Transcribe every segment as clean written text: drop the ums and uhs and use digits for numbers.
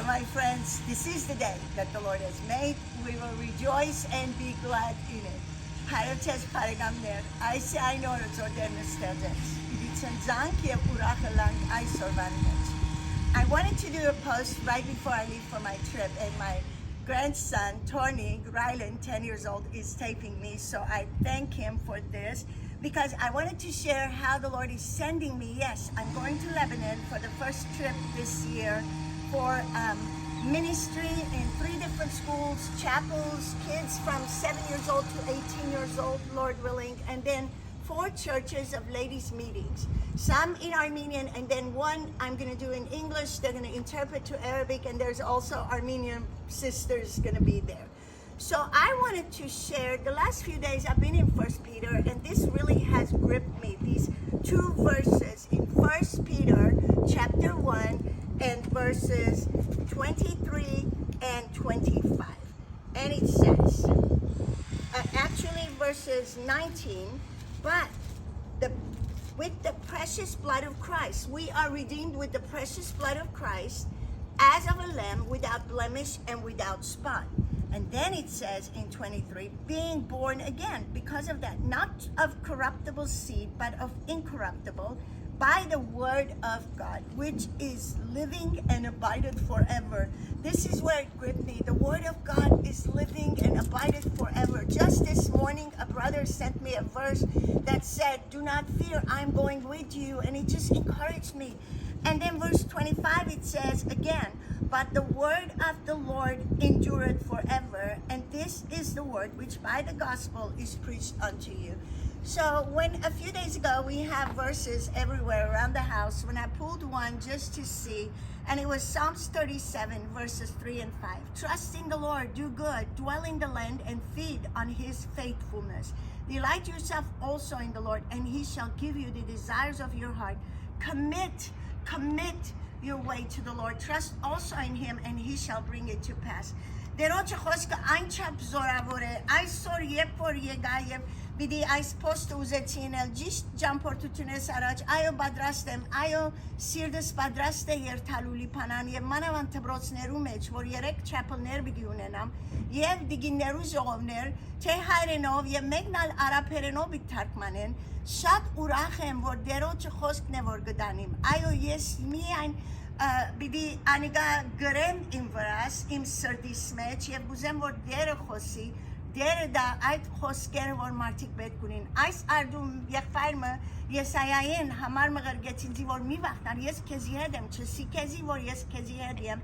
my friends, this is the day that the Lord has made. We will rejoice and be glad in it. Հայրոց բարեկամներ, այս է այն օրը որ Տերն ստեղծեց։ Իդիցեն զանք եւ ուրախ լանք այսօրվան մեջ։ I wanted to do a post right before I leave for my trip, and my grandson, Tony Ryland, 10 years old, is taping me, so I thank him for this because I wanted to share how the Lord is sending me. Yes, I'm going to Lebanon for the first trip this year for ministry in 3 different schools, chapels, kids from 7 years old to 18 years old, Lord willing, and then 4 churches of ladies' meetings, some in Armenian, and then 1 I'm going to do in English. They're going to interpret to Arabic, and there's also Armenian sisters going to be there. So I wanted to share, the last few days I've been in 1 Peter, and this really has gripped me, these 2 verses in 1 Peter chapter 1 and verses 23 and 25. And it says, actually verses 19, but with the precious blood of Christ, we are redeemed with the precious blood of Christ as of a lamb without blemish and without spot. And then it says in 23, being born again, because of that, not of corruptible seed, but of incorruptible, by the word of God, which is living and abideth forever. This is where it gripped me. The word of God is living and abideth forever. Just this morning, a brother sent me a verse that said, do not fear, I'm going with you. And it just encouraged me. And then verse 25, it says again, but the word of the Lord endureth forever. And this is the word which by the gospel is preached unto you. So when a few days ago, we have verses everywhere around the house. When I pulled one just to see, and it was Psalms 37, verses 3 and 5. Trust in the Lord, do good, dwell in the land, and feed on his faithfulness. Delight yourself also in the Lord, and he shall give you the desires of your heart. Commit your way to the Lord. Trust also in him, and he shall bring it to pass. Դերոջը խոսքը այնչափ զորավոր է, այսօր երբ որ եկա եւ պիտի այս post-ը ուզեցին էլ ճիշտ ճամփորդությունից առաջ, այո պատրաստ եմ, այո սիրտս պատրաստ է երթալու Լիբանան եւ մանավանդ դպրոցներու մեջ, որ 3 chapel-ներ պիտի ունենամ եւ դիգիներու ժողովներ, թե հայերենով եւ մեկն ալ արաբերենով պիտի թարգմանեն, շատ ուրախ եմ, որ դերոջը խոսքն է որ գտանիմ, այո ես միայն Բիդի անիգա գրեմ իմ վրաս, իմ սրտիս մեջ և ուզեմ, որ դերը խոսի, դերը դա այդ խոսքերը, որ մարդիկ պետք ունին։ Այս արդում եղբայրը Եսայային համար մղրգեց ինձի, որ մի վախնար, ես քեզի հետ եմ, չսի քեզի, որ ես քեզի հետ եմ։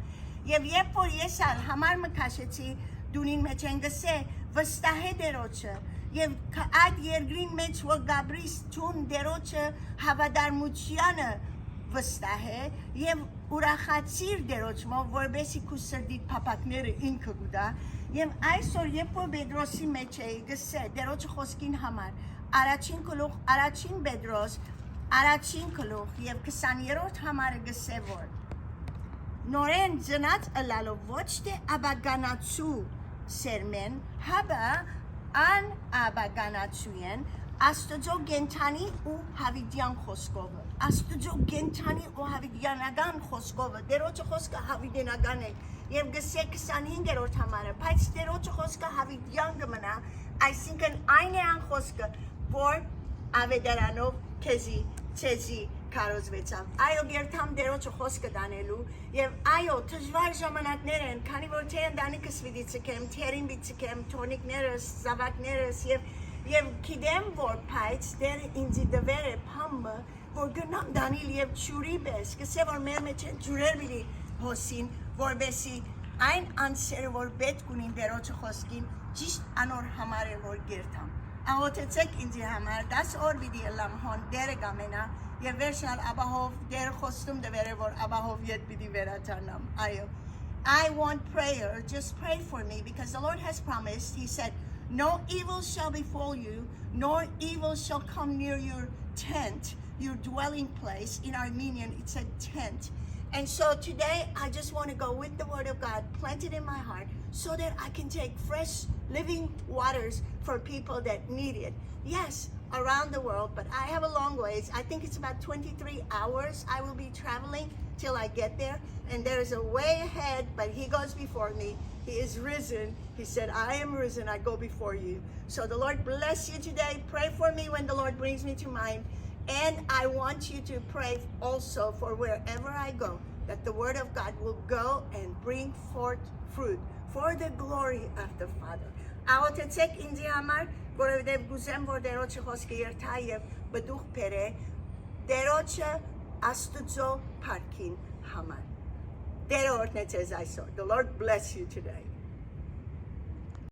Եվ երբ որ ես համար մքաշեցի, դունին մեջ են գսե, վստահե դերոջը, և այդ երկրին մեջ, որ գաբրիս ճուն դերոջը հավադարմությանը վստահ է եւ ուրախացիր դերոջմով որբեսի քու սրդիդ փապակները ինքը գուտա եւ այսօր երբ որ Պետրոսի մեջ էի գսե դերոջը խոսքին համար առաջին գլուխ առաջին Պետրոս առաջին գլուխ եւ 20-րդ համարը գսե որ նորեն ծնած ըլալով ոչ թե աբագանացու սերմեն հաբա ան աբագանացուեն Աստուծո գենթանի ու հավիդյան խոսքովը Աստուծո գենթանի ու հավիդյանական խոսքովը դերոջը խոսքը հավիդենական է եւ գսե 25-րդ համարը բայց դերոջը խոսքը հավիդյան կմնա այսինքն այն է ան խոսքը որ ավետարանով քեզի կարոզվեցավ այո երթամ դերոջը խոսքը դանելու եւ այո դժվար ժամանակներ են քանի որ թե ընտանիքս պիտի ցկեմ թերին պիտի ցկեմ թոնիկներս զավակներս Եվ գիտեմ որ բայց դեր ինձի դվեր է փամը որ գնամ դանիլ եւ ջուրի պես կսե որ մեր մեջ ջուրեր բիլի հոսին որբեսի այն անսերը որ պետք ունին դերոջը խոսքին ճիշտ անոր համար է որ գերտամ աղոթեցեք ինձի համար 10 օր պիտի ելամ հոն դերը գամենա եւ վերջալ աբահով դեր խոստում դվեր է որ աբահով յետ պիտի վերադառնամ այո I want prayer just pray for me because the Lord has promised he said No evil shall befall you, nor evil shall come near your tent, your dwelling place. In Armenian, it's a tent. And so today, I just want to go with the word of God, planted in my heart, so that I can take fresh, living waters for people that need it. Yes, around the world, but I have a long ways. I think it's about 23 hours I will be traveling. till I get there. And there is a way ahead, but he goes before me. He is risen. He said, I am risen. I go before you. So the Lord bless you today. Pray for me when the Lord brings me to mind. And I want you to pray also for wherever I go, that the word of God will go and bring forth fruit for the glory of the Father. Աղոթեցեք ինձի համար, որովհետև գուզեմ, որ Տերոջը խոսքը երթա եւ բդուղ բերե, Տերոջը Աստուծո փառքին համար. Տերը օրհնեցես այսօր. The Lord bless you today.